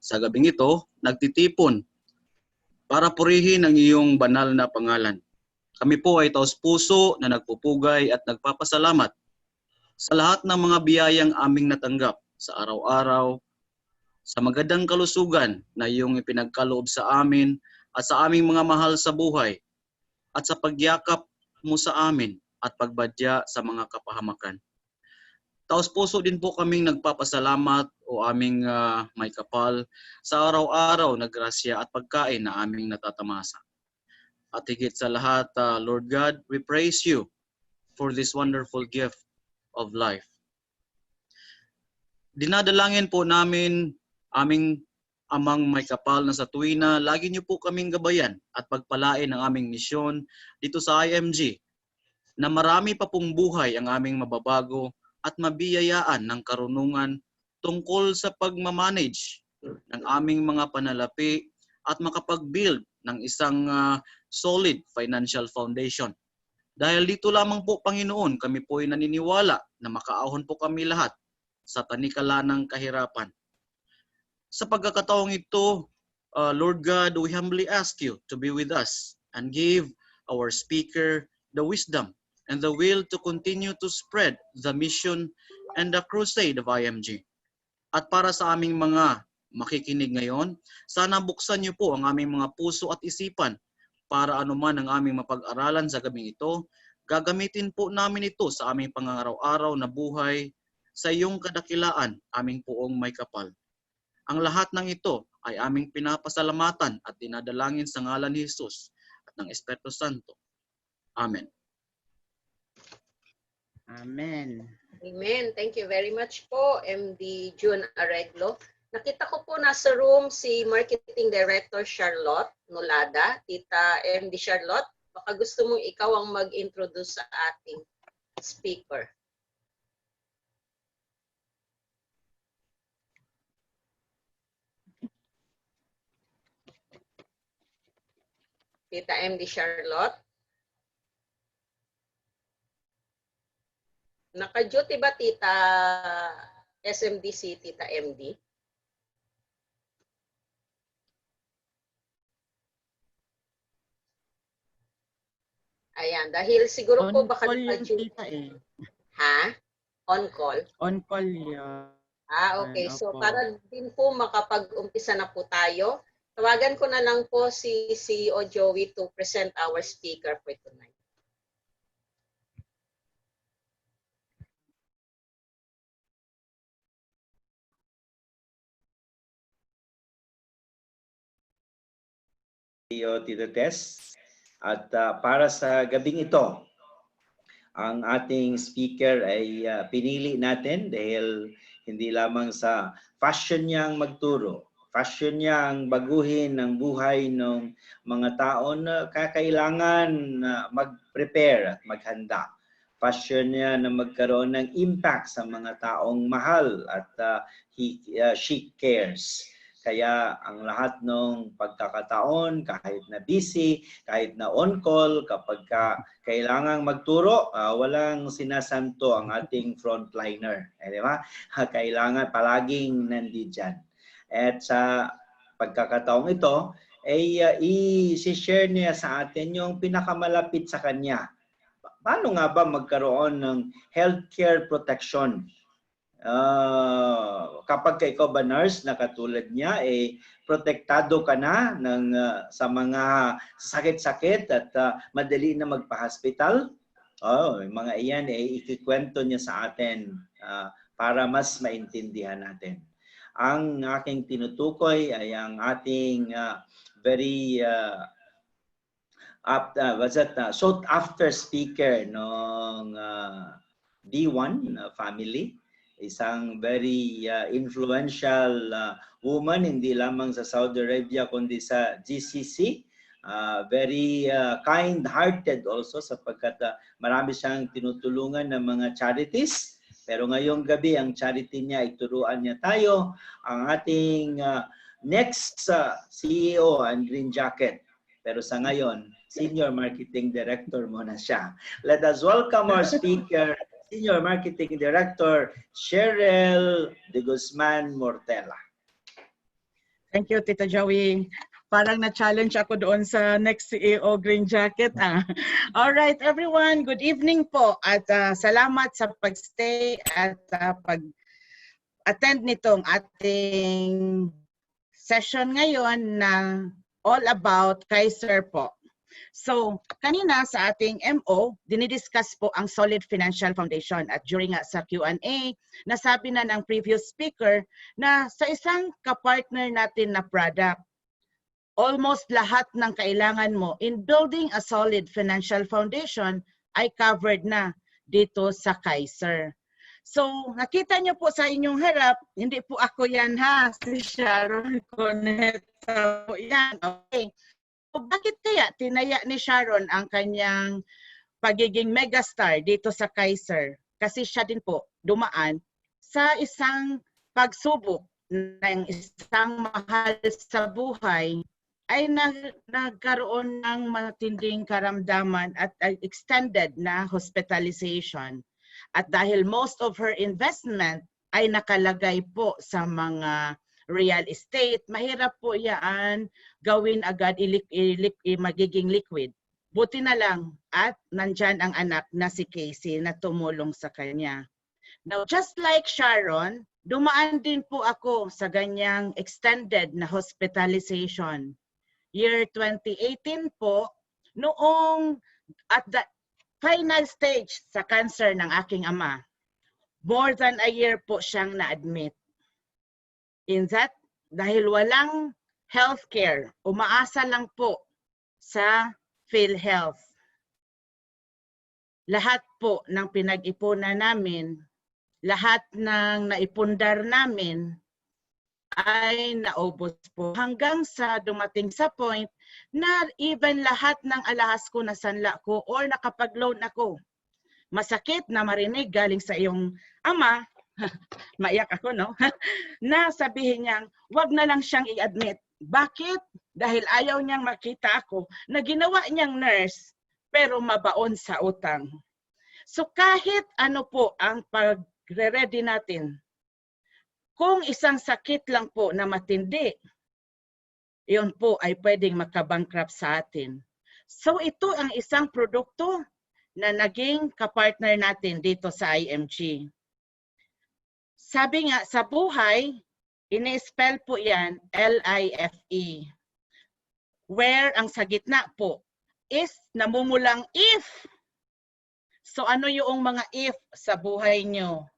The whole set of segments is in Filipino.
sa gabing ito nagtitipon para purihin ang iyong banal na pangalan. Kami po ay taos-puso na nagpupugay at nagpapasalamat sa lahat ng mga biyayang aming natanggap sa araw-araw, sa magandang kalusugan na iyong ipinagkaloob sa amin at sa aming mga mahal sa buhay, at sa pagyakap mo sa amin at pagbadya sa mga kapahamakan. Taos-puso din po kaming nagpapasalamat o aming may kapal sa araw-araw na grasya at pagkain na aming natatamasa. At higit sa lahat, Lord God, we praise you for this wonderful gift of life. Dinadalangin po namin aming Amang may kapal na sa tuwina, lagi niyo po kaming gabayan at pagpalain ang aming misyon dito sa IMG, na marami pa pong buhay ang aming mababago at mabiyayaan ng karunungan tungkol sa pagmamanage ng aming mga panalapi at makapag-build ng isang solid financial foundation. Dahil dito lamang po, Panginoon, kami po ay naniniwala na makaahon po kami lahat sa tanikala ng kahirapan. Sa pagkakataong ito, Lord God, we humbly ask you to be with us and give our speaker the wisdom and the will to continue to spread the mission and the crusade of IMG. At para sa aming mga makikinig ngayon, sana buksan niyo po ang aming mga puso at isipan para anuman ang aming mapag-aralan sa gabing ito, gagamitin po namin ito sa aming pangaraw-araw na buhay sa iyong kadakilaan, aming poong may kapal. Ang lahat ng ito ay aming pinapasalamatan at dinadalangin sa ngalan ni Jesus at ng Espiritu Santo. Amen. Amen. Amen. Thank you very much po, MD June Areglo. Nakita ko po nasa room si Marketing Director Charlotte Nolada. Tita MD Charlotte, baka gusto mong ikaw ang mag-introduce sa ating speaker. Tita MD Charlotte. Naka-duty ba Tita SMDC, Tita MD? Ayan, dahil siguro po baka naka-duty. Ha? On call? On call yun. Okay. So para din po makapag-umpisa na po tayo, tawagan ko na lang po si CEO Joey to present our speaker for tonight. Tito Tess. At para sa gabing ito, ang ating speaker ay pinili natin dahil hindi lamang sa passion niyang magturo, passion niyang baguhin ang buhay ng mga tao na kakailangan mag-prepare at maghanda. Passion niya na magkaroon ng impact sa mga taong mahal at she cares. Kaya ang lahat ng pagkakataon, kahit na busy, kahit na on-call, kapag kailangang magturo, walang sinasanto ang ating frontliner. Di ba? Kailangan palaging nandiyan. At sa pagkakataong ito, ay i-share niya sa atin yung pinakamalapit sa kanya. Paano nga ba magkaroon ng healthcare protection? Kapag ikaw ba nurse na katulad niya, protektado ka na sa mga sakit-sakit at madali na magpa-hospital. Mga iyan ikikwento niya sa atin para mas maintindihan natin. Ang aking tinutukoy ay ang ating very sought after speaker ng D1 family. Isang very influential woman, hindi lamang sa Saudi Arabia kundi sa GCC. Very kind-hearted also sapagkat marami siyang tinutulungan ng mga charities. Pero ngayong gabi, ang charity niya, ituruan niya tayo ang ating next CEO and Green Jacket. Pero sa ngayon, Senior Marketing Director muna siya. Let us welcome our speaker, Senior Marketing Director, Cheryll De Guzman Mortela. Thank you, Tita Joey. Parang na-challenge ako doon sa next CEO Green Jacket. All right, everyone. Good evening po. At salamat sa pagstay at pag-attend nitong ating session ngayon na all about Kaiser po. So, kanina sa ating MO, dinidiscuss po ang solid financial foundation at during sa Q&A, nasabi na ng previous speaker na sa isang kapartner natin na product, almost lahat ng kailangan mo in building a solid financial foundation ay covered na dito sa Kaiser. So, nakita niyo po sa inyong harap, hindi po ako yan ha, si Sharon Coneta po yan. Okay. So, bakit kaya tinaya ni Sharon ang kanyang pagiging megastar dito sa Kaiser? Kasi siya din po dumaan sa isang pagsubok ng isang mahal sa buhay ay nagkaroon ng matinding karamdaman at extended na hospitalization. At dahil most of her investment ay nakalagay po sa mga real estate, mahirap po yan gawin agad magiging liquid. Buti na lang at nandyan ang anak na si Casey na tumulong sa kanya. Now, just like Sharon, dumaan din po ako sa ganyang extended na hospitalization. Year 2018 po, noong at the final stage sa cancer ng aking ama, more than a year po siyang na-admit. In that, dahil walang healthcare, umaasa lang po sa PhilHealth. Lahat po ng pinag-ipunan namin, lahat ng naipundar namin ay naubos po. Hanggang sa dumating sa point na even lahat ng alahas ko na sanla ko or nakapag-loan ako. Masakit na marinig galing sa iyong ama, maiyak ako, no? Na sabihin niyang, wag na lang siyang i-admit. Bakit? Dahil ayaw niyang makita ako na ginawa niyang nurse pero mabaon sa utang. So kahit ano po ang pag-ready natin, kung isang sakit lang po na matindi, iyon po ay pwedeng makabankrupt sa atin. So ito ang isang produkto na naging kapartner natin dito sa IMG. Sabi nga, sa buhay, ini-spell po yan, L-I-F-E. Where ang sa gitna po is namumulang if. So ano yung mga if sa buhay nyo?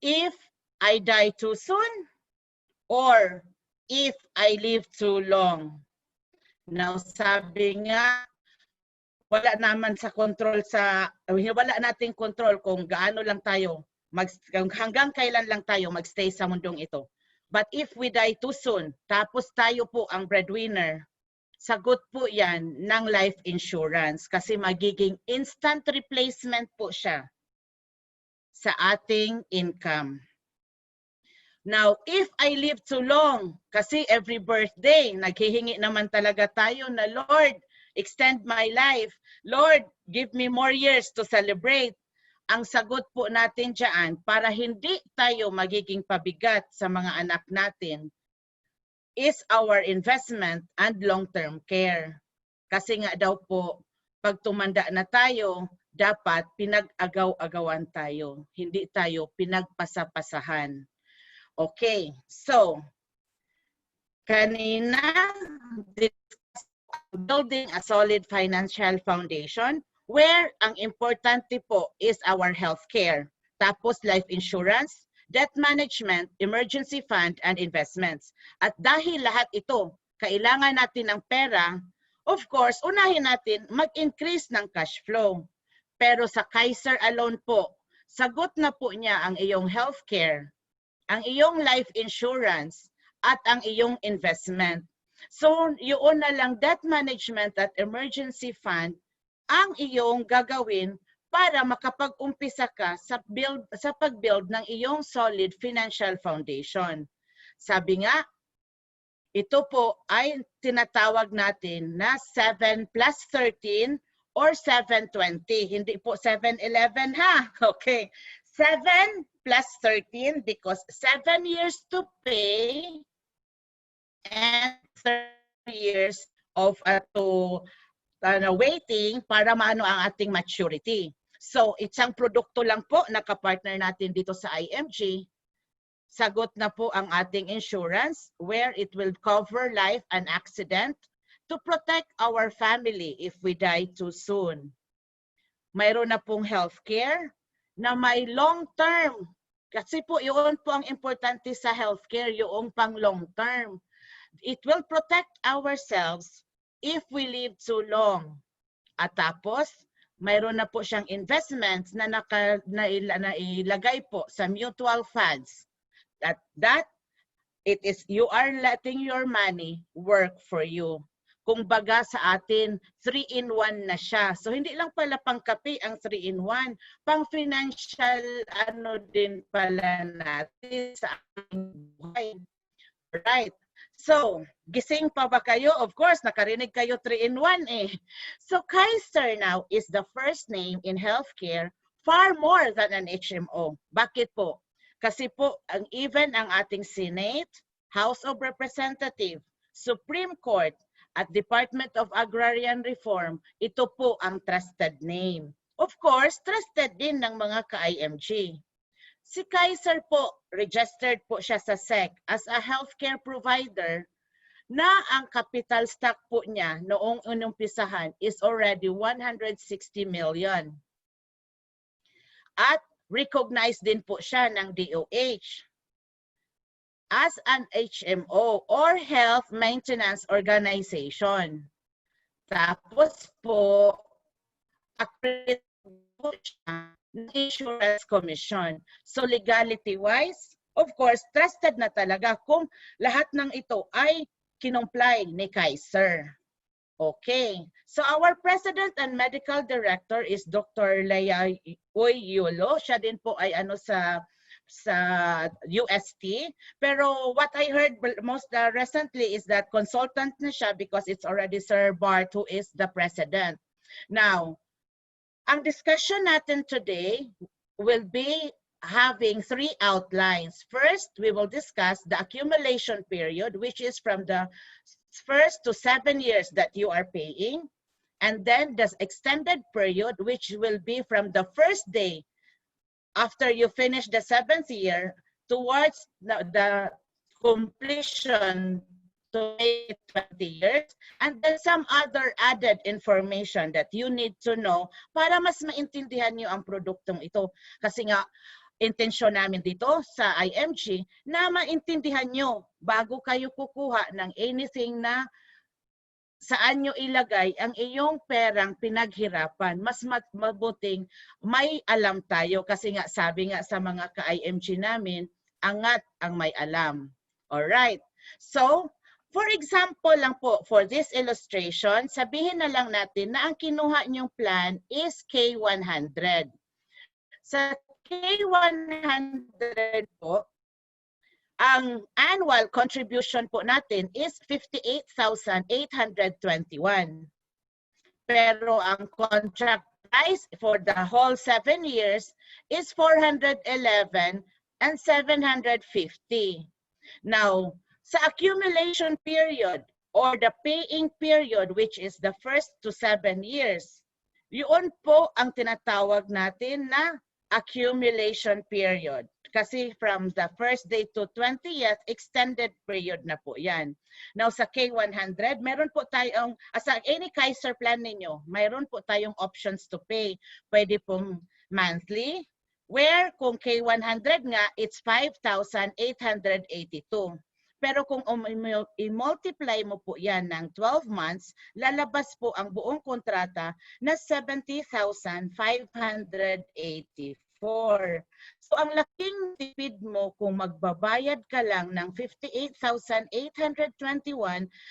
If I die too soon or if I live too long. Now sabi nga, wala naman sa control wala nating control kung gaano lang tayo, hanggang kailan lang tayo magstay sa mundong ito. But if we die too soon, tapos tayo po ang breadwinner, sagot po yan ng life insurance kasi magiging instant replacement po siya sa ating income. Now, if I live too long, kasi every birthday, naghihingi naman talaga tayo na, Lord, extend my life. Lord, give me more years to celebrate. Ang sagot po natin dyan, para hindi tayo magiging pabigat sa mga anak natin, is our investment and long-term care. Kasi nga daw po, pag tumanda na tayo, dapat pinag-agaw-agawan tayo. Hindi tayo pinagpasapasahan. Okay, so, kanina, building a solid financial foundation where ang importante po is our health care. Tapos life insurance, debt management, emergency fund, and investments. At dahil lahat ito, kailangan natin ng pera, of course, unahin natin mag-increase ng cash flow. Pero sa Kaiser alone po, sagot na po niya ang iyong health care, ang iyong life insurance, at ang iyong investment. So, yun na lang debt management at emergency fund ang iyong gagawin para makapag-umpisa ka sa pag-build ng iyong solid financial foundation. Sabi nga, ito po ay tinatawag natin na 7 plus 13 or 720. Hindi po 711 ha. Okay. 7 plus 13 because 7 years to pay years of waiting para maano ang ating maturity. So, isang produkto lang po na kapartner natin dito sa IMG. Sagot na po ang ating insurance where it will cover life and accident to protect our family if we die too soon. Mayroon na pong healthcare na may long term. Kasi po yun po ang importante sa healthcare, yung pang long term. It will protect ourselves if we live too long. At tapos, mayroon na po siyang investments na nailagay po sa mutual funds. That it is you are letting your money work for you. Kung baga sa atin, 3-in-1 na siya. So hindi lang pala pang kape ang 3-in-1, pang financial din pala natin sa ating buhay. Right. So, gising pa ba kayo? Of course, nakarinig kayo 3-in-1 eh. So Kaiser now is the first name in healthcare far more than an HMO. Bakit po? Kasi po, even ang ating Senate, House of Representatives, Supreme Court, at Department of Agrarian Reform, ito po ang trusted name. Of course, trusted din ng mga ka-IMG. Si Kaiser po, registered po siya sa SEC as a healthcare provider na ang capital stock po niya noong inumpisahan is already 160 million. At recognized din po siya ng DOH as an HMO or Health Maintenance Organization. Tapos po, accredited po siya ng Insurance Commission. So legality-wise, of course, trusted na talaga kung lahat ng ito ay kinumply ni Kaiser. Okay. So our President and Medical Director is Dr. Leia Yulo. Siya din po ay sa UST. Pero what I heard most recently is that consultant na siya because it's already Sir Bart who is the president. Now, ang discussion natin today will be having 3 outlines. First, we will discuss the accumulation period, which is from the 1st to 7 years that you are paying. And then the extended period, which will be from the first day after you finish the 7th year towards the completion to 20 years, and then some other added information that you need to know para mas maintindihan niyo ang produktong ito. Kasi nga, intensyon namin dito sa IMG na maintindihan nyo bago kayo kukuha ng anything na saan nyo ilagay ang iyong perang pinaghirapan. Mas mabuting may alam tayo kasi nga sabi nga sa mga ka-IMG namin, angat ang may alam. Alright. So, for example lang po, for this illustration, sabihin na lang natin na ang kinuha nyong plan is K100. Sa K100 po, ang annual contribution po natin is 58,821. Pero ang contract price for the whole 7 years is 411 and 750. Now, sa accumulation period or the paying period, which is the 1st to 7 years, yun po ang tinatawag natin na accumulation period. Kasi from the first day to 20th, extended period na po yan. Now sa K100, meron po tayong, sa any Kaiser plan ninyo, meron po tayong options to pay. Pwede pong monthly, where kung K100 nga, it's 5,882. Pero kung i-multiply mo po yan ng 12 months, lalabas po ang buong kontrata na 70,584. So ang laking tipid mo kung magbabayad ka lang ng 58,821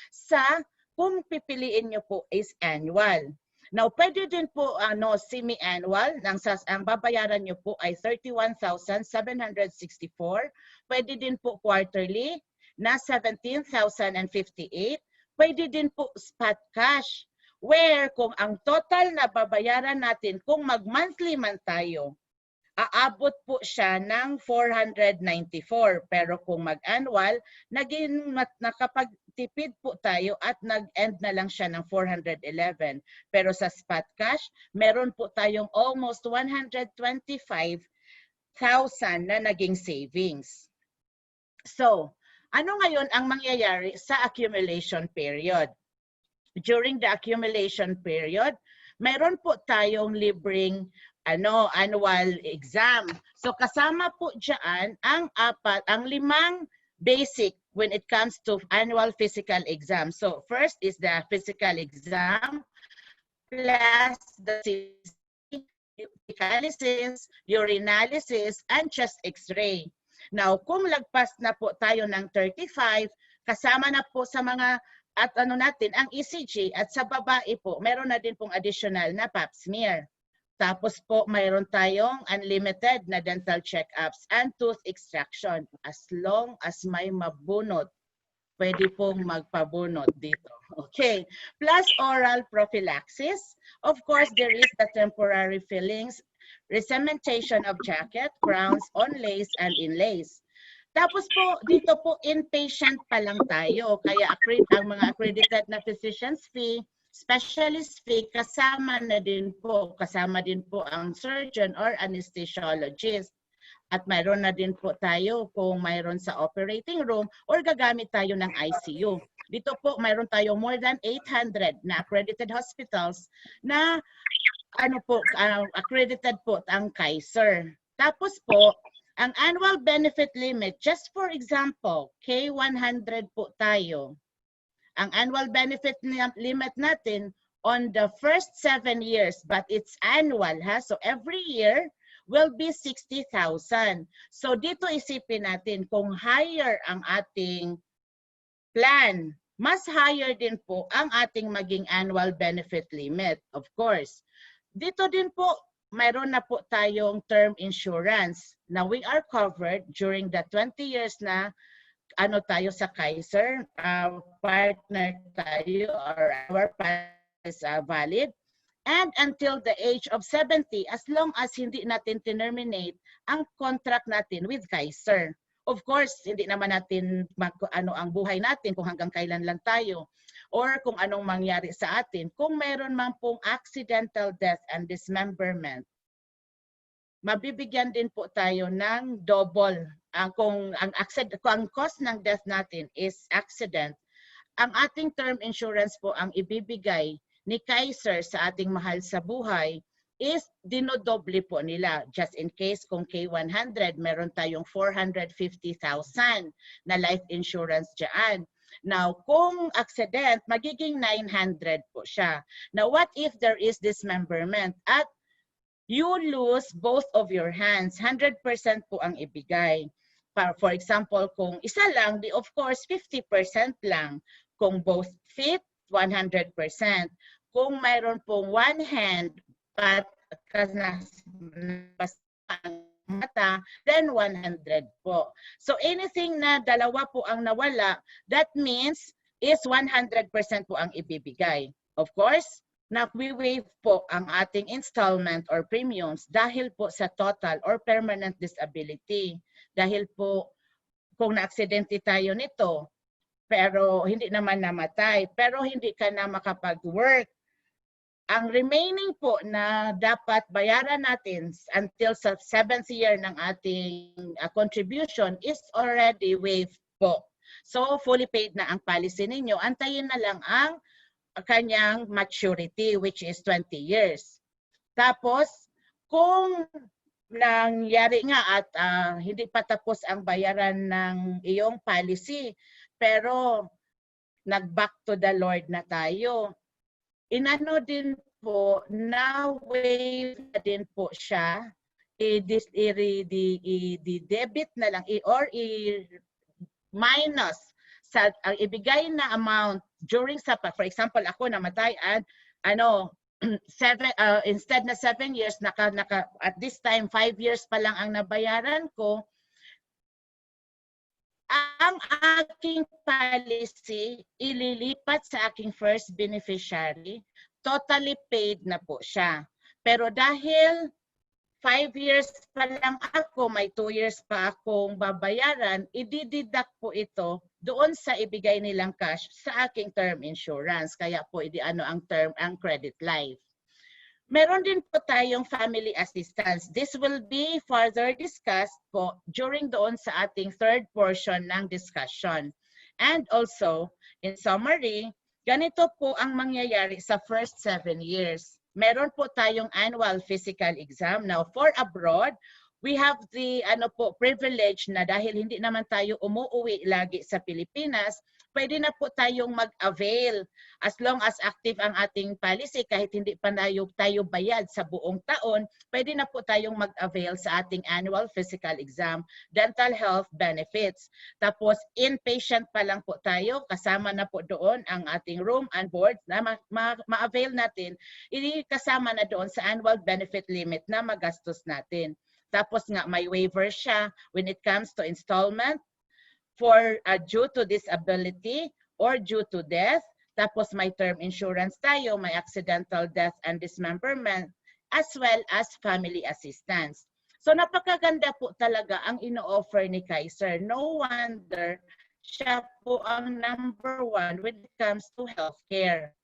sa kung pipiliin nyo po is annual. Now, pwede din po semi-annual, ang babayaran nyo po ay 31,764. Pwede din po quarterly, na 17,058, pwede din po spot cash, where kung ang total na babayaran natin, kung mag-monthly man tayo, aabot po siya ng 494. Pero kung mag-annual, nakapagtipid po tayo at nag-end na lang siya ng 411. Pero sa spot cash, meron po tayong almost 125,000 na naging savings. So, ano ngayon ang mangyayari sa accumulation period? During the accumulation period, mayroon po tayong libreng annual exam. So kasama po diyan ang limang basic when it comes to annual physical exam. So first is the physical exam plus the fecalysis, urinalysis, and chest x-ray. Now, kung lagpas na po tayo ng 35, kasama na po sa mga at natin ang ECG, at sa babae po, meron na din pong additional na pap smear. Tapos po, mayroon tayong unlimited na dental check-ups and tooth extraction. As long as may mabunot, pwede pong magpabunot dito. Okay. Plus oral prophylaxis. Of course, there is the temporary fillings, recementation of jacket, crowns, onlays, and inlays. Tapos po, dito po, inpatient pa lang tayo. Kaya ang mga accredited na physician's fee, specialist fee, kasama din po ang surgeon or anesthesiologist. At mayroon na din po tayo kung mayroon sa operating room or gagamit tayo ng ICU. Dito po, mayroon tayo more than 800 na accredited hospitals na accredited po ang Kaiser. Tapos po, ang annual benefit limit, just for example, K100 po tayo. Ang annual benefit limit natin on the first 7 years, but it's annual, ha? So every year will be 60,000. So dito isipin natin kung higher ang ating plan, mas higher din po ang ating maging annual benefit limit, of course. Dito din po, mayroon na po tayong term insurance na we are covered during the 20 years na tayo sa Kaiser, partner tayo or our partner is valid. And until the age of 70, as long as hindi natin terminate ang contract natin with Kaiser. Of course, hindi naman natin ang buhay natin kung hanggang kailan lang tayo or kung anong mangyari sa atin. Kung mayroon man pong accidental death and dismemberment, mabibigyan din po tayo ng double. Kung ang cost ng death natin is accident, ang ating term insurance po ang ibibigay ni Kaiser sa ating mahal sa buhay is dinodoble po nila. Just in case kung K100, meron tayong 450,000 na life insurance dyan. Now, kung accident, magiging 900 po siya. Now, what if there is dismemberment at you lose both of your hands? 100% po ang ibigay. For example, kung isa lang, of course, 50% lang. Kung both feet, 100%. Kung mayroon pong one hand, but mata, then 100 po. So anything na dalawa po ang nawala, that means is 100% po ang ibibigay. Of course, na-waive po ang ating installment or premiums dahil po sa total or permanent disability. Dahil po kung na-aksidente tayo nito, pero hindi naman namatay, pero hindi ka na makapag-work, ang remaining po na dapat bayaran natin until sa 7th year ng ating contribution is already waived po. So fully paid na ang policy ninyo. Antayin na lang ang kanyang maturity, which is 20 years. Tapos, kung nangyari nga at hindi pa tapos ang bayaran ng iyong policy, pero nag-back to the Lord na tayo, inano din po, na-waive na din po siya, i-debit na lang, or i-minus sa ang ibigay na amount during sa, for example, ako namatay at instead na 7 years, at this time 5 years pa lang ang nabayaran ko, ang aking policy ililipat sa aking first beneficiary, totally paid na po siya. Pero dahil 5 years pa lang ako, may 2 years pa akong babayaran, i-deduct po ito doon sa ibigay nilang cash sa aking term insurance. Kaya po ang credit life. Meron din po tayong family assistance. This will be further discussed po during doon sa ating third portion ng discussion. And also, in summary, ganito po ang mangyayari sa first 7 years. Meron po tayong annual physical exam. Now, for abroad, we have the privilege na dahil hindi naman tayo umuwi lagi sa Pilipinas, pwede na po tayong mag-avail as long as active ang ating policy kahit hindi pa tayo bayad sa buong taon, pwede na po tayong mag-avail sa ating annual physical exam, dental health benefits. Tapos inpatient pa lang po tayo, kasama na po doon ang ating room and board na ma-avail natin, kasama na doon sa annual benefit limit na magastos natin. Tapos nga may waiver siya when it comes to installment for due to disability or due to death. Tapos may term insurance tayo, may accidental death and dismemberment, as well as family assistance. So napakaganda po talaga ang ino-offer ni Kaiser. No wonder siya po ang #1 when it comes to healthcare.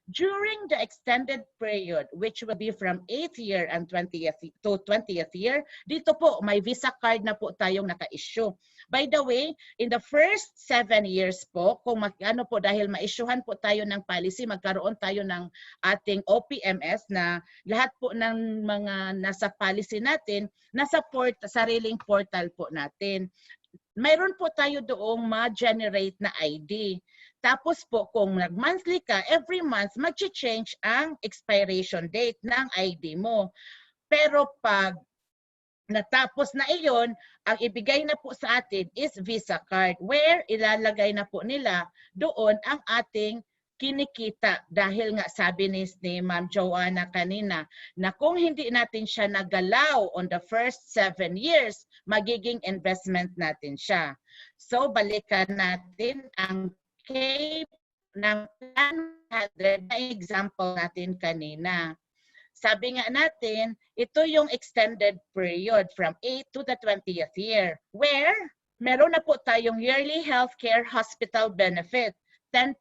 During the extended period, which will be from 8th year and 20th to 20th year, dito po may visa card na po tayong naka-issue. By the way, in the first 7 years po, kung dahil ma-issuehan po tayo ng policy, magkaroon tayo ng ating OPMS na lahat po ng mga nasa policy natin, nasa sariling portal po natin. Mayroon po tayo doong ma-generate na ID. Tapos po, kung nag-monthly ka, every month, mag-change ang expiration date ng ID mo. Pero pag natapos na iyon, ang ibigay na po sa atin is Visa card, where ilalagay na po nila doon ang ating kinikita. Dahil nga sabi ni Ma'am Joanna kanina, na kung hindi natin siya nagalaw on the first 7 years, magiging investment natin siya. So, balikan natin ang ng plan 100 na example natin kanina. Sabi nga natin, ito yung extended period from 8 to the 20th year where meron na po tayong yearly healthcare hospital benefit. 10%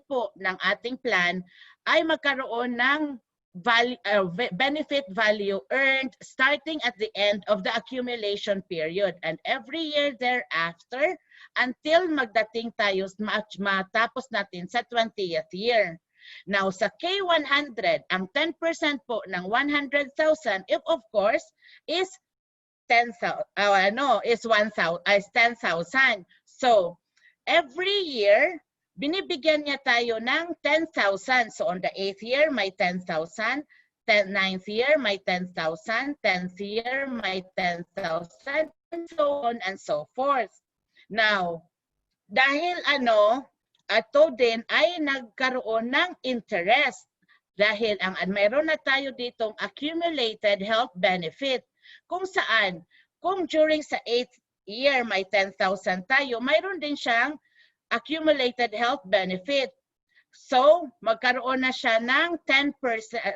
po ng ating plan ay magkaroon ng benefit value earned starting at the end of the accumulation period and every year thereafter until magdating tayo matapos natin sa 20th year. Now sa K100, ang 10% po ng 100,000 if of course is 10,000 is 10,000. So every year binibigyan niya tayo ng 10,000. So on the 8th year, may 10,000. 9th year, may 10,000. 10th year, may 10,000. And so on and so forth. Now, dahil ito din ay nagkaroon ng interest. Dahil mayroon na tayo ditong accumulated health benefit. Kung saan, kung during sa 8th year, may 10,000 tayo, mayroon din siyang accumulated health benefit. So, magkaroon na siya ng 10%,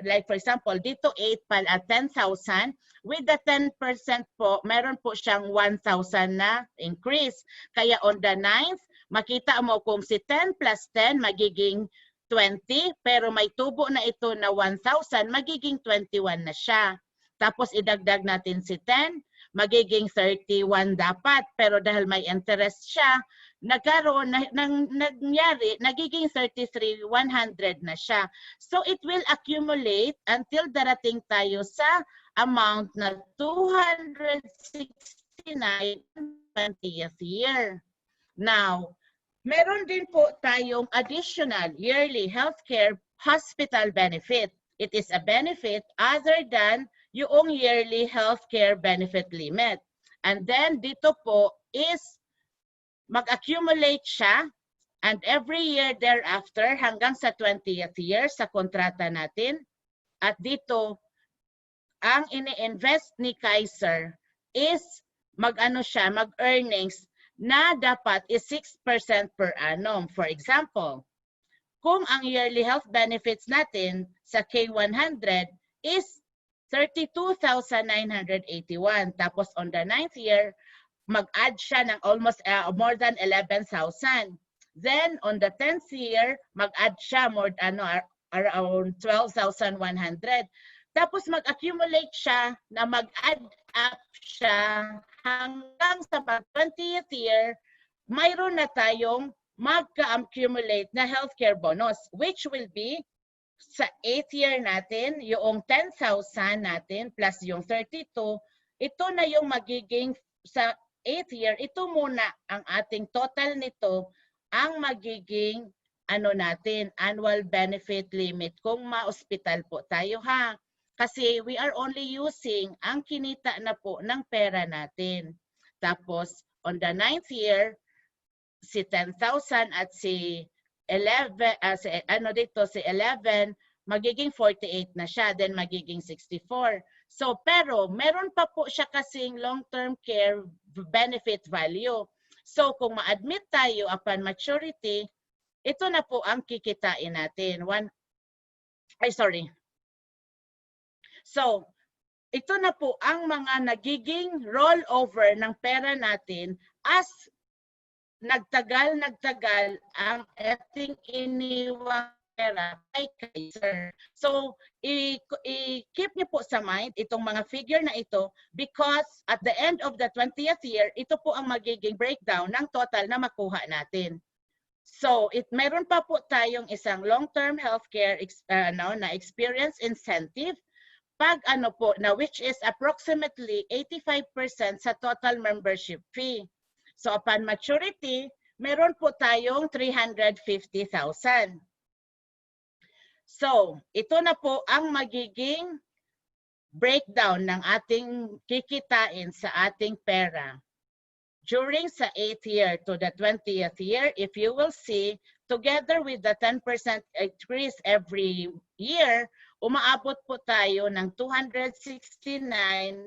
like for example, dito 8 pala 10,000. With the 10% po, meron po siyang 1,000 na increase. Kaya on the 9th, makita mo kung si 10 plus 10 magiging 20, pero may tubo na ito na 1,000, magiging 21 na siya. Tapos idagdag natin si 10, magiging 31 dapat. Pero dahil may interest siya, nangyari, nagiging 33,100 na siya. So it will accumulate until darating tayo sa amount na 269 20th year. Now, meron din po tayong additional yearly healthcare hospital benefit. It is a benefit other than yung yearly healthcare benefit limit. And then dito po is mag-accumulate siya and every year thereafter hanggang sa 20th year sa kontrata natin. At dito, ang ini-invest ni Kaiser is mag-earnings na dapat is 6% per annum. For example, kung ang yearly health benefits natin sa K100 is 32,981. Tapos on the 9th year, mag-add siya ng almost more than 11,000. Then on the 10th year, mag-add siya more around 12,100. Tapos mag-accumulate siya na mag-add up siya hanggang sa 20th year, mayroon na tayong mag-accumulate na healthcare bonus, which will be sa 8th year natin, yung 10,000 natin plus yung 32, ito na yung magiging sa 8th year, ito muna ang ating total nito, ang magiging natin, annual benefit limit kung ma-hospital po tayo ha. Kasi we are only using ang kinita na po ng pera natin. Tapos on the 9th year, si 10,000 at si 11, si 11, magiging 48 na siya, then magiging 64. So, pero meron pa po siya kasing long-term care benefit value. So, kung ma-admit tayo upon maturity, ito na po ang kikitain natin. So, ito na po ang mga nagiging rollover ng pera natin as nagtagal ang ating iniwang pera kay Kaiser. So, i-keep niyo po sa mind itong mga figure na ito because at the end of the 20th year, ito po ang magiging breakdown ng total na makuha natin. So, meron pa po tayong isang long-term healthcare na experience incentive pag which is approximately 85% sa total membership fee. So upon maturity, meron po tayong 350,000. So, ito na po ang magiging breakdown ng ating kikitain sa ating pera. During sa 8th year to the 20th year, if you will see, together with the 10% increase every year, umaabot po tayo ng 269,000.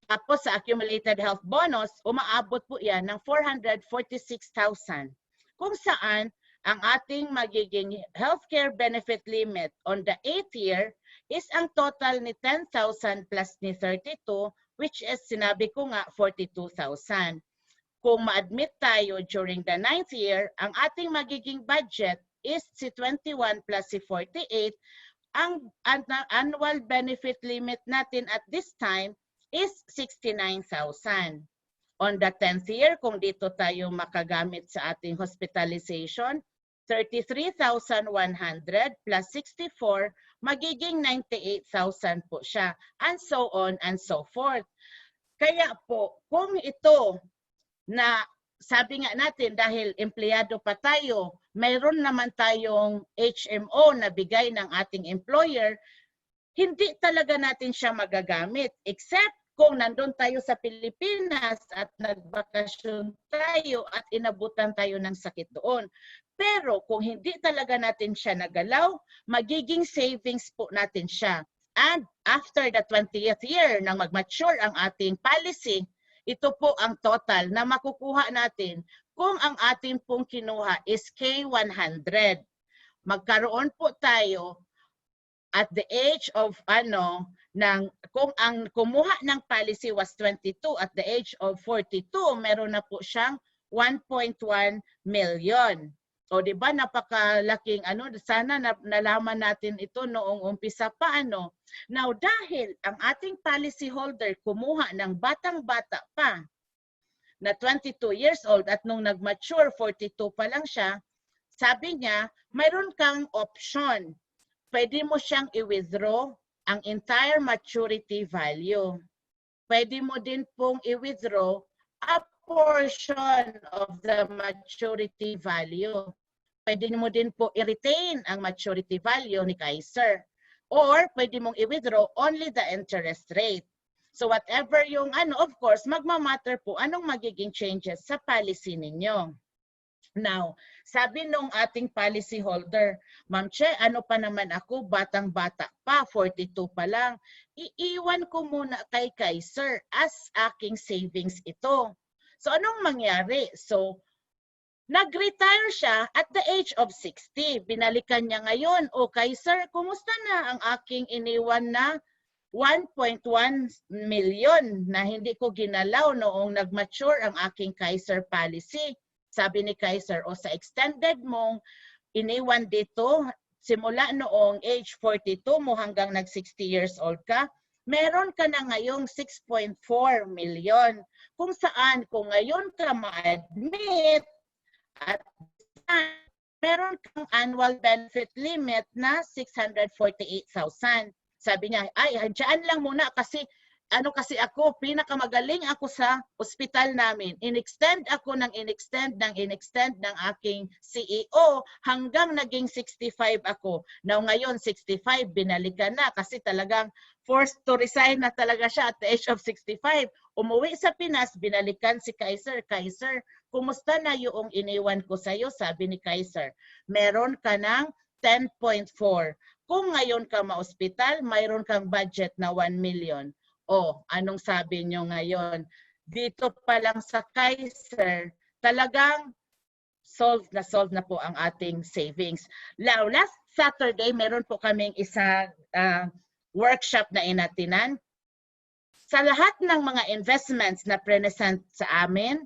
Tapos sa accumulated health bonus, umaabot po yan ng 446,000. Kung saan ang ating magiging healthcare benefit limit on the 8th year is ang total ni 10,000 plus ni 32, which is sinabi ko nga 42,000. Kung ma-admit tayo during the 9th year, ang ating magiging budget is si 21 plus si 48. Ang annual benefit limit natin at this time is 69,000. On the 10th year, kung dito tayo makagamit sa ating hospitalization, 33,100 plus 64, magiging 98,000 po siya. And so on and so forth. Kaya po, kung ito na sabi nga natin dahil empleyado pa tayo, mayroon naman tayong HMO na bigay ng ating employer, hindi talaga natin siya magagamit except kung nandun tayo sa Pilipinas at nagbakasyon tayo at inabutan tayo ng sakit doon. Pero kung hindi talaga natin siya nagalaw, magiging savings po natin siya. And after the 20th year nang mag-mature ang ating policy, ito po ang total na makukuha natin kung ang ating pong kinuha is K100. Magkaroon po tayo at the age of kung ang kumuha ng policy was 22, at the age of 42, meron na po siyang 1.1 million. O di ba napakalaking sana nalaman natin ito noong umpisa pa Now dahil ang ating policy holder kumuha ng batang-bata pa na 22 years old at nung nag-mature 42 pa lang siya, sabi niya, mayroon kang option. Pwede mo siyang i-withdraw ang entire maturity value. Pwede mo din pong i-withdraw a portion of the maturity value. Pwede mo din po i-retain ang maturity value ni Kaiser. Or pwede mong i-withdraw only the interest rate. So whatever yung of course, magmamatter po anong magiging changes sa policy ninyo. Now, sabi nung ating policy holder, Ma'am Che, pa naman ako, batang-bata pa, 42 pa lang. Iiwan ko muna kay Kaiser as aking savings ito. So, anong mangyari? So, Nag-retire siya at the age of 60. Binalikan niya ngayon, "O Kaiser, kumusta na ang aking iniwan na 1.1 million na hindi ko ginalaw noong nag-mature ang aking Kaiser policy?" Sabi ni Kaiser, "O sa extended mong iniwan dito, simula noong age 42 mo hanggang nag 60 years old ka, meron ka na ngayong 6.4 million. Kung saan, kung ngayon ka ma-admit, at meron kang annual benefit limit na 648,000. Sabi niya, "Ay, dyan lang muna kasi kasi ako, pinakamagaling ako sa ospital namin. In-extend ako ng in-extend ng aking CEO hanggang naging 65 ako. Now ngayon 65, binalikan na kasi talagang forced to resign na talaga siya at the age of 65. Umuwi sa Pinas, binalikan si Kaiser. "Kaiser, kumusta na yung iniwan ko sa'yo?" Sabi ni Kaiser, "Meron ka ng 10.4. Kung ngayon ka ma-ospital, mayroon kang budget na 1 million. O, anong sabi nyo ngayon? Dito pa lang sa Kaiser, talagang solve na po ang ating savings. Now, last Saturday, meron po kaming isang workshop na inatinan. Sa lahat ng mga investments na present sa amin,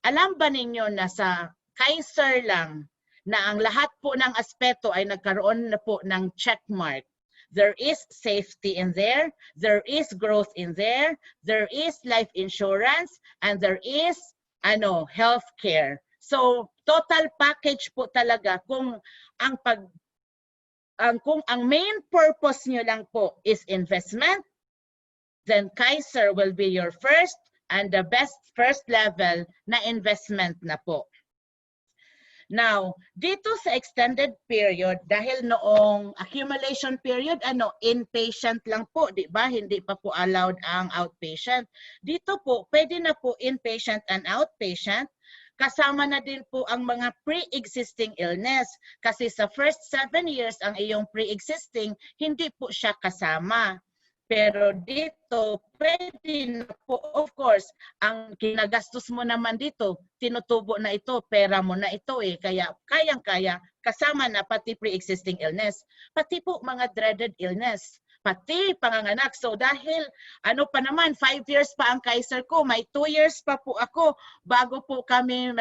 alam ba ninyo na sa Kaiser lang na ang lahat po ng aspeto ay nagkaroon na po ng checkmark? There is safety in there, there is growth in there, there is life insurance, and there is healthcare. So total package po talaga kung ang main purpose nyo lang po is investment, then Kaiser will be your first and the best first level na investment na po. Now, dito sa extended period, dahil noong accumulation period, inpatient lang po, di ba? Hindi pa po allowed ang outpatient. Dito po, pwede na po inpatient and outpatient. Kasama na din po ang mga pre-existing illness. Kasi sa first 7 years, ang iyong pre-existing, hindi po siya kasama. Pero dito, pwede na po, of course, ang kinagastos mo naman dito, tinutubo na ito, pera mo na ito kaya kayang-kaya, kasama na pati pre-existing illness, pati po mga dreaded illness, pati panganganak. So dahil, pa naman, 5 years pa ang Kaiser ko, may 2 years pa po ako, bago po kami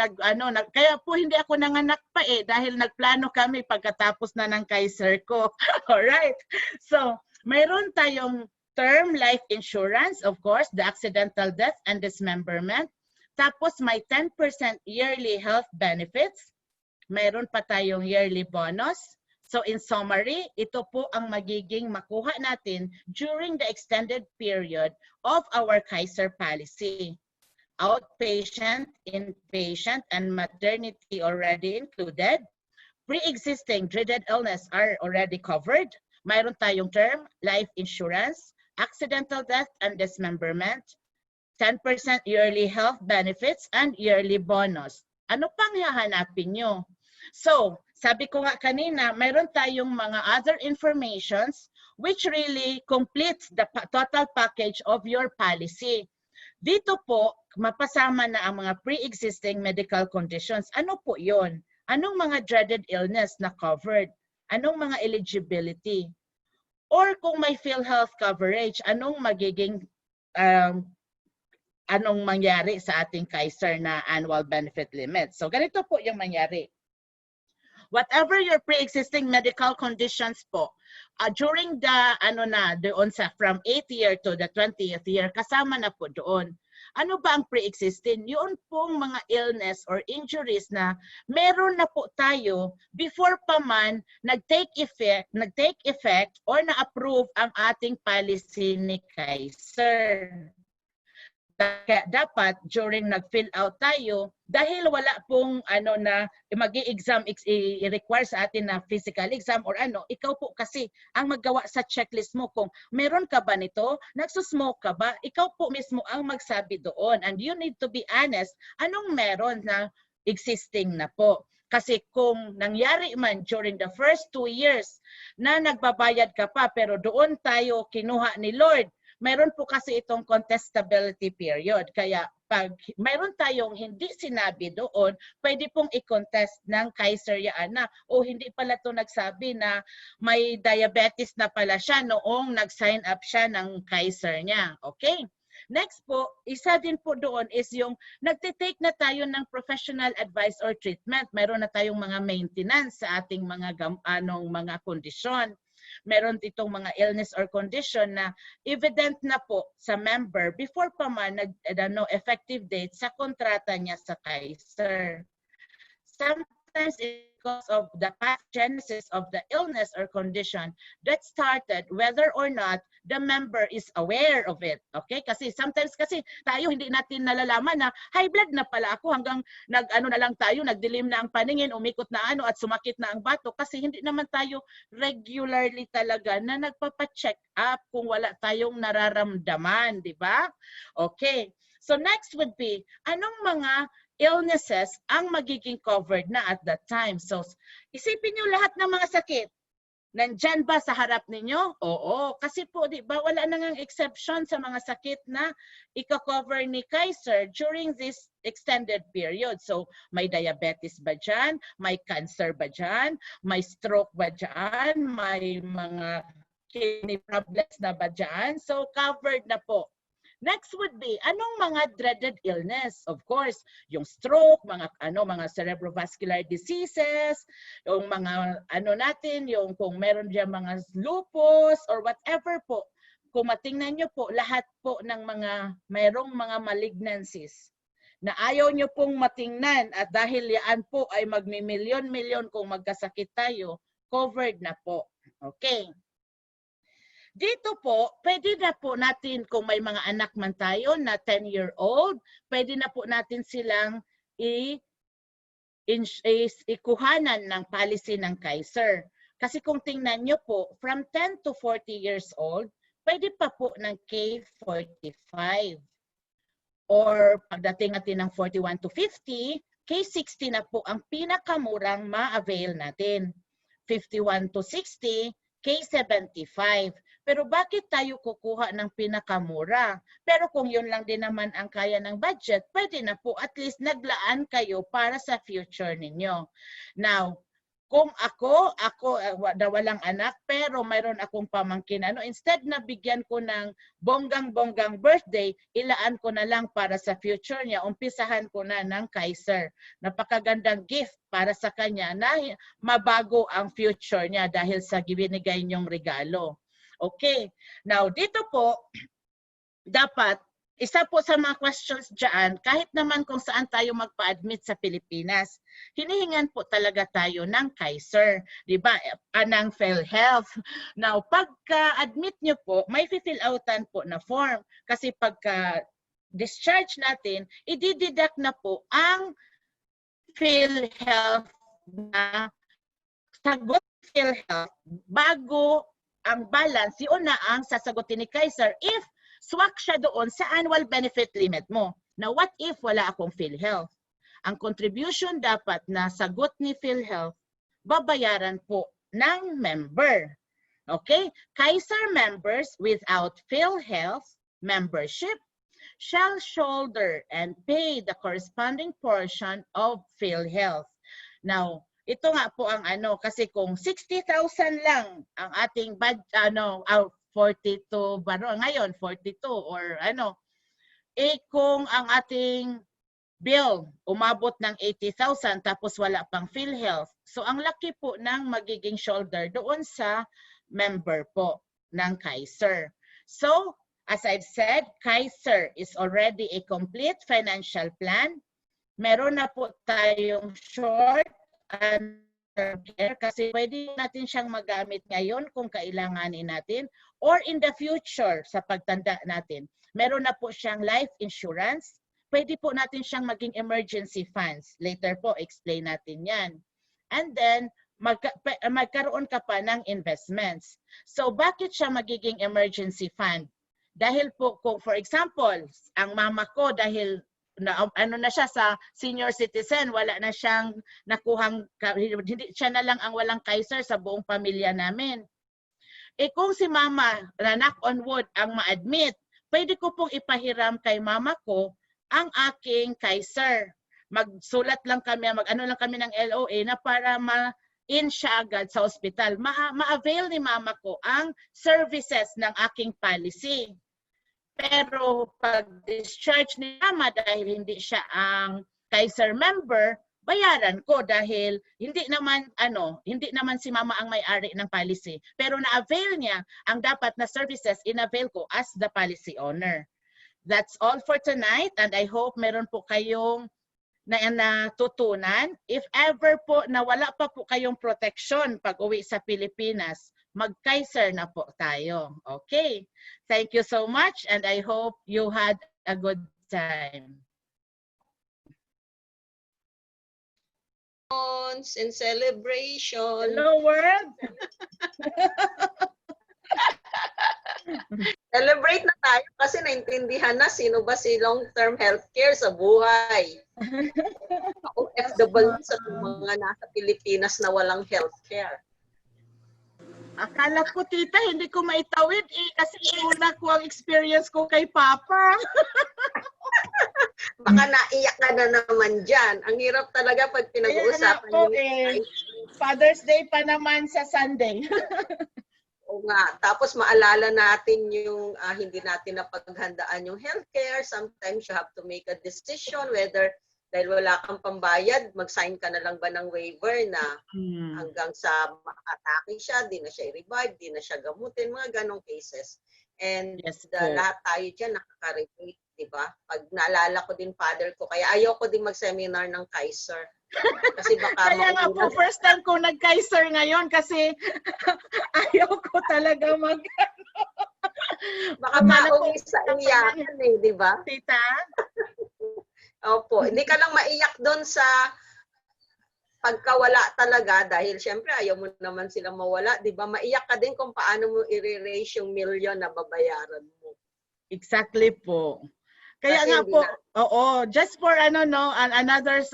kaya po hindi ako nanganak pa dahil nagplano kami pagkatapos na ng Kaiser ko. Alright, so, mayroon tayong term life insurance, of course, the accidental death and dismemberment. Tapos may 10% yearly health benefits. Mayroon pa tayong yearly bonus. So in summary, ito po ang magiging makuha natin during the extended period of our Kaiser policy. Outpatient, inpatient, and maternity already included. Pre-existing dreaded illness are already covered. Mayroon tayong term life insurance, accidental death and dismemberment, 10% yearly health benefits, and yearly bonus. Ano pang hahanapin nyo? So, sabi ko nga kanina, mayroon tayong mga other informations which really completes the total package of your policy. Dito po, mapasama na ang mga pre-existing medical conditions. Ano po yon? Anong mga dreaded illness na covered? Anong mga eligibility? Or kung may PhilHealth coverage, anong magiging anong mangyari sa ating Kaiser na annual benefit limit? So ganito po yung mangyari. Whatever your pre-existing medical conditions po, during the doon sa from 8th year to the 20th year, kasama na po doon. Ano ba ang pre-existing? Yun pong mga illness or injuries na meron na po tayo before pa man nag-take effect or na-approve ang ating policy ni Kaiser. Kaya dapat during nag-fill out tayo, dahil wala pong na mag-i-exam, i-require sa atin na physical exam or ikaw po kasi ang maggawa sa checklist mo kung meron ka ba nito, nagsusmoke ka ba, ikaw po mismo ang magsabi doon. And you need to be honest, anong meron na existing na po. Kasi kung nangyari man during the first 2 years na nagbabayad ka pa pero doon tayo kinuha ni Lord, mayroon po kasi itong contestability period. Kaya pag mayroon tayong hindi sinabi doon, pwede pong i-contest ng Kaiser yan na, o hindi pala to nagsabi na may diabetes na pala siya noong nag-sign up siya ng Kaiser niya. Okay? Next po, isa din po doon is yung nagtitake na tayo ng professional advice or treatment. Meron na tayong mga maintenance sa ating mga mga kondisyon. Meron ditong mga illness or condition na evident na po sa member before pa man effective date sa kontrata niya sa Kaiser. Sometimes because of the pathogenesis of the illness or condition that started, whether or not the member is aware of it. Okay? Kasi sometimes kasi tayo hindi natin nalalaman na high blood na pala ako hanggang nag-ano na lang tayo, nagdilim na ang paningin, umikot na ano at sumakit na ang bato kasi hindi naman tayo regularly talaga na nagpapa-check up kung wala tayong nararamdaman, di ba? Okay. So next would be, anong mga illnesses ang magiging covered na at that time? So isipin nyo lahat ng mga sakit. Nandyan ba sa harap ninyo? Oo. Kasi po, di ba, wala nang exception sa mga sakit na i-cover ni Kaiser during this extended period. So, may diabetes ba dyan? May cancer ba dyan? May stroke ba dyan? May mga kidney problems na ba dyan? So, covered na po. Next would be, anong mga dreaded illness? Of course, yung stroke, mga cerebrovascular diseases, yung mga natin, yung kung meron diyan mga lupus or whatever po. Kung matingnan nyo po, lahat po ng mayroong mga malignancies na ayaw nyo pong matingnan at dahil yan po ay magmimilyon-milyon kung magkasakit tayo, covered na po. Okay. Dito po, pwede na po natin, kung may mga anak man tayo na 10-year-old, pwede na po natin silang ikuhanan ng policy ng Kaiser. Kasi kung tingnan nyo po, from 10 to 40 years old, pwede pa po ng K45. Or pagdating natin ng 41 to 50, K60 na po ang pinakamurang ma-avail natin. 51 to 60, K75. Pero bakit tayo kukuha ng pinakamura? Pero kung yun lang din naman ang kaya ng budget, pwede na po at least naglaan kayo para sa future ninyo. Now, kung ako na walang anak, pero mayroon akong pamangkin, instead na bigyan ko ng bonggang-bonggang birthday, ilaan ko na lang para sa future niya, umpisahan ko na ng Kaiser. Napakagandang gift para sa kanya na mabago ang future niya dahil sa binigay niyong regalo. Okay. Now, dito po, dapat, isa po sa mga questions dyan, kahit naman kung saan tayo magpa-admit sa Pilipinas, hinihingan po talaga tayo ng Kaiser, di ba? Ng PhilHealth. Now, pagka-admit nyo po, may fill outan po na form. Kasi pagka-discharge natin, i-deduct na po ang PhilHealth na sagot PhilHealth bago ang balance, yun na ang sasagutin ni Kaiser if swak siya doon sa annual benefit limit mo. Now, what if wala akong PhilHealth? Ang contribution dapat na sagot ni PhilHealth, babayaran po ng member. Okay? Kaiser members without PhilHealth membership shall shoulder and pay the corresponding portion of PhilHealth. Now, ito nga po ang kasi kung 60,000 lang ang ating 42 ngayon 42 or kung ang ating bill umabot ng 80,000 tapos wala pang PhilHealth, so ang laki po ng magiging shoulder doon sa member po ng Kaiser. So as I've said, Kaiser is already a complete financial plan. Meron na po tayong short and term care kasi pwede natin siyang magamit ngayon kung kailanganin natin or in the future sa pagtanda natin. Meron na po siyang life insurance. Pwede po natin siyang maging emergency funds. Later po, explain natin yan. And then, magkaroon ka pa ng investments. So, bakit siya magiging emergency fund? Dahil po, kung for example, ang mama ko dahil na siya sa senior citizen, wala na siyang nakuhang, hindi siya na lang ang walang Kaiser sa buong pamilya namin. Kung si mama, knock on wood, ang ma-admit, pwede ko pong ipahiram kay mama ko ang aking Kaiser. Magsulat lang kami, mag-ano lang kami ng LOA na para in siya agad sa ospital. Ma-avail ni mama ko ang services ng aking policy. Pero pag discharge ni mama dahil hindi siya ang Kaiser member, bayaran ko dahil hindi naman si mama ang may-ari ng policy. Pero na-avail niya ang dapat na services, in-avail ko as the policy owner. That's all for tonight, and I hope meron po kayong natutunan. If ever po na wala pa po kayong protection pag uwi sa Pilipinas, mag-Kaiser na po tayo. Okay? Thank you so much, and I hope you had a good time. And celebration. Hello, world! Celebrate na tayo kasi naintindihan na sino ba si long-term healthcare sa buhay. OFW sa mga nasa Pilipinas na walang healthcare. Akala ko, tita, hindi ko maitawid kasi una ko ang experience ko kay Papa. Baka naiyak ka na naman dyan. Ang hirap talaga pag pinag-uusapan ko, Father's Day pa naman sa Sunday. O nga. Tapos maalala natin yung hindi natin napaghandaan yung healthcare. Sometimes you have to make a decision whether dahil wala kang pambayad, mag-sign ka na lang ba ng waiver na hanggang sa makatake siya, di na siya i-revive, di na siya gamutin, mga ganong cases. And yes, lahat tayo dyan nakaka-relate, di ba? Pag naalala ko din father ko, kaya ayaw ko din mag-seminar ng Kaiser. Kasi baka kaya nga po, first time ko nag-Kaiser ngayon kasi ayaw ko talaga baka mauwi sa iyakan di ba? Tita? Opo, hindi ka lang maiyak doon sa pagkawala talaga dahil syempre ayaw mo naman silang mawala, di ba? Maiyak ka din kung paano mo i-raise yung million na babayaran mo. Exactly po. Kaya kasi nga po, just for another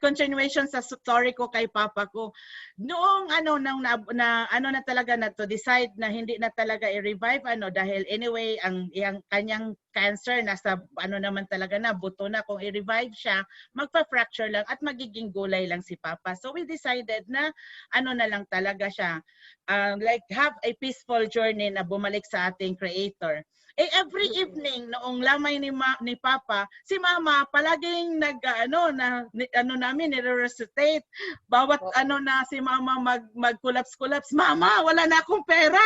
continuation sa story ko kay Papa ko. Noong na talaga na to decide na hindi na talaga i-revive dahil anyway ang kanyang cancer nasa naman talaga na buto na, kung i-revive siya, magpa-fracture lang at magiging gulay lang si Papa. So we decided na na lang talaga siya like have a peaceful journey na bumalik sa ating Creator. Every evening noong lamay ni Papa, si Mama palaging namin nire-recitate. Bawat na si Mama mag-collapse, Mama, wala na akong pera.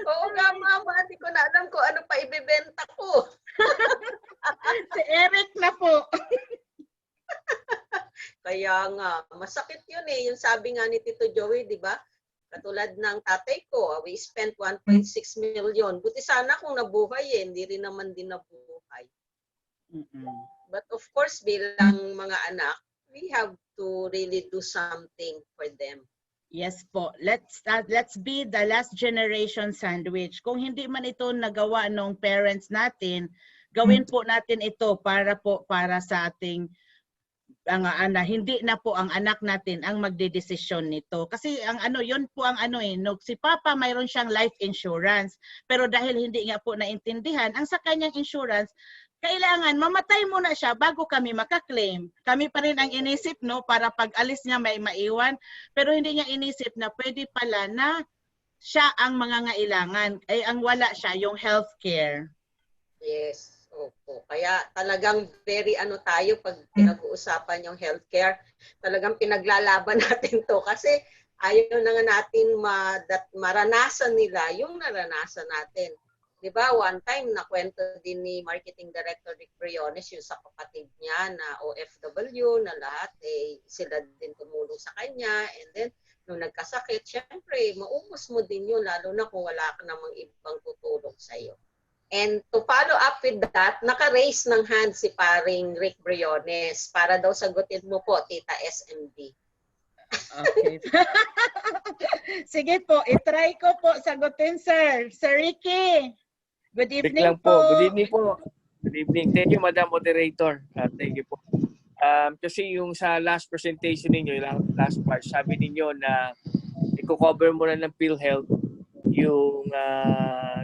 Oo nga, Mama, hindi ko na alam kung ano pa ibebenta ko. Si Eric na po. Kaya nga, masakit yun yung sabi nga ni Tito Joey, di ba? Katulad ng tatay ko, we spent 1.6 million. Buti sana kung nabuhay hindi rin naman din nabuhay. But of course, bilang mga anak, we have to really do something for them. Yes po. Let's be the last generation sandwich. Kung hindi man ito nagawa ng parents natin, gawin po natin ito para sa ating hindi na po ang anak natin ang magdedesisyon nito. Kasi yun po ang si Papa mayroon siyang life insurance. Pero dahil hindi nga po naintindihan, ang sa kanyang insurance, kailangan mamatay muna siya bago kami makaklaim. Kami pa rin ang inisip para pag alis niya may maiwan. Pero hindi niya inisip na pwede pala na siya ang mangangailangan. Ay ang wala siya, yung healthcare. Yes. Opo. Kaya talagang very tayo pag pinag-uusapan yung healthcare. Talagang pinaglalaban natin to kasi ayaw na nga natin maranasan nila yung naranasan natin. Di ba? One time, nakwento din ni Marketing Director Rick Briones yung sa kapatid niya na OFW na lahat, sila din tumulong sa kanya. And then, nung nagkasakit, syempre, maubos mo din yun, lalo na kung wala ka namang ibang tutulong sa'yo. And to follow up with that, naka-raise ng hand si paring Rick Briones para daw sagutin mo po, Tita SMD. Okay. Sige po, itry ko po sagutin, sir. Sir Ricky, good evening po. Good evening po. Good evening. Thank you, Madam Moderator. Thank you po. Kasi yung sa last presentation ninyo, yung last part, sabi ninyo na i-cover mo na ng PhilHealth yung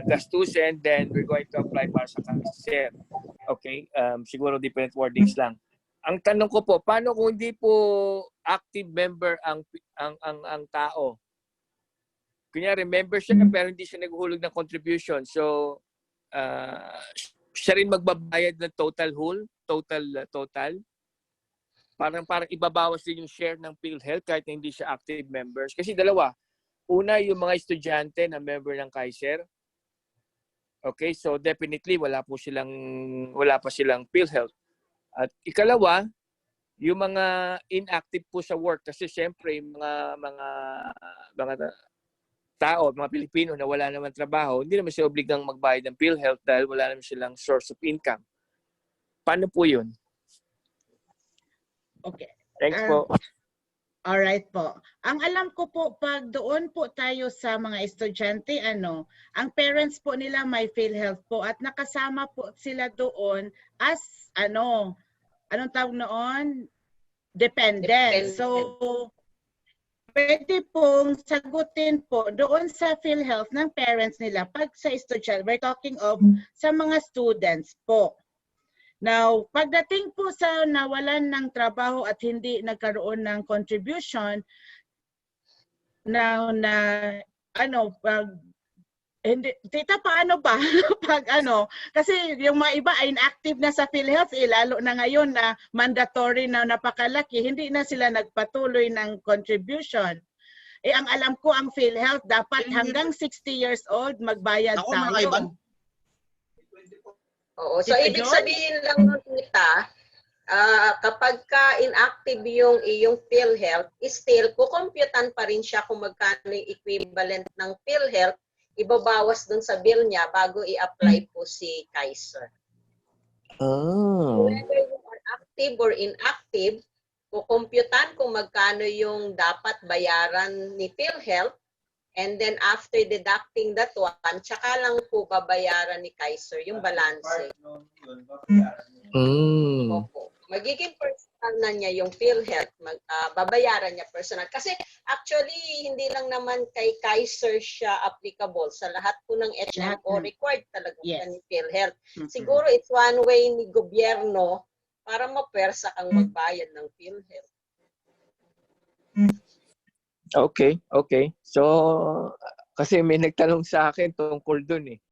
gastusin, then we're going to apply para sa Kaiser. Okay? Siguro different wordings lang. Ang tanong ko po, paano kung hindi po active member ang tao? Kunyari, member siya pero hindi siya naghuhulog ng contribution. So, siya rin magbabayad ng total total. Parang ibabawas din yung share ng PhilHealth kahit hindi siya active members. Kasi dalawa. Una, yung mga estudyante na member ng Kaiser. Okay, so definitely wala pa silang PhilHealth. At ikalawa, yung mga inactive po sa work kasi syempre mga tao, mga Pilipino na wala naman trabaho, hindi naman sila obligang magbayad ng PhilHealth dahil wala naman silang source of income. Paano po yun? Okay. Thanks po. All right po. Ang alam ko po, pag doon po tayo sa mga estudyante, ang parents po nila may PhilHealth po at nakasama po sila doon as anong tawag noon? Dependent. So, pwede pong sagutin po doon sa PhilHealth ng parents nila pag sa estudyante. We're talking of sa mga students po. Now, pagdating po sa nawalan ng trabaho at hindi nagkaroon ng contribution, tita, paano ba? Kasi yung mga iba ay inactive na sa PhilHealth, lalo na ngayon na mandatory na napakalaki, hindi na sila nagpatuloy ng contribution. Ang alam ko, ang PhilHealth dapat hanggang 60 years old magbayad tayo. Oo, so ibig sabihin lang nun, tita, kapag ka inactive yung iyong PhilHealth, still kukomputan pa rin siya kung magkano yung equivalent ng PhilHealth, ibabawas dun sa bill niya bago i-apply po si Kaiser. Oh. Whether you are active or inactive, kukomputan kung magkano yung dapat bayaran ni PhilHealth, and then after deducting that one, tsaka lang po babayaran ni Kaiser yung balance. Opo. Magiging personal na niya yung PhilHealth, babayaran niya personal. Kasi actually, hindi lang naman kay Kaiser siya applicable. Sa lahat po ng HMO, required talaga ni PhilHealth. Siguro it's one way ni gobyerno para mapersa kang magbayad ng PhilHealth. Okay. So, kasi may nagtanong sa akin tungkol dun eh.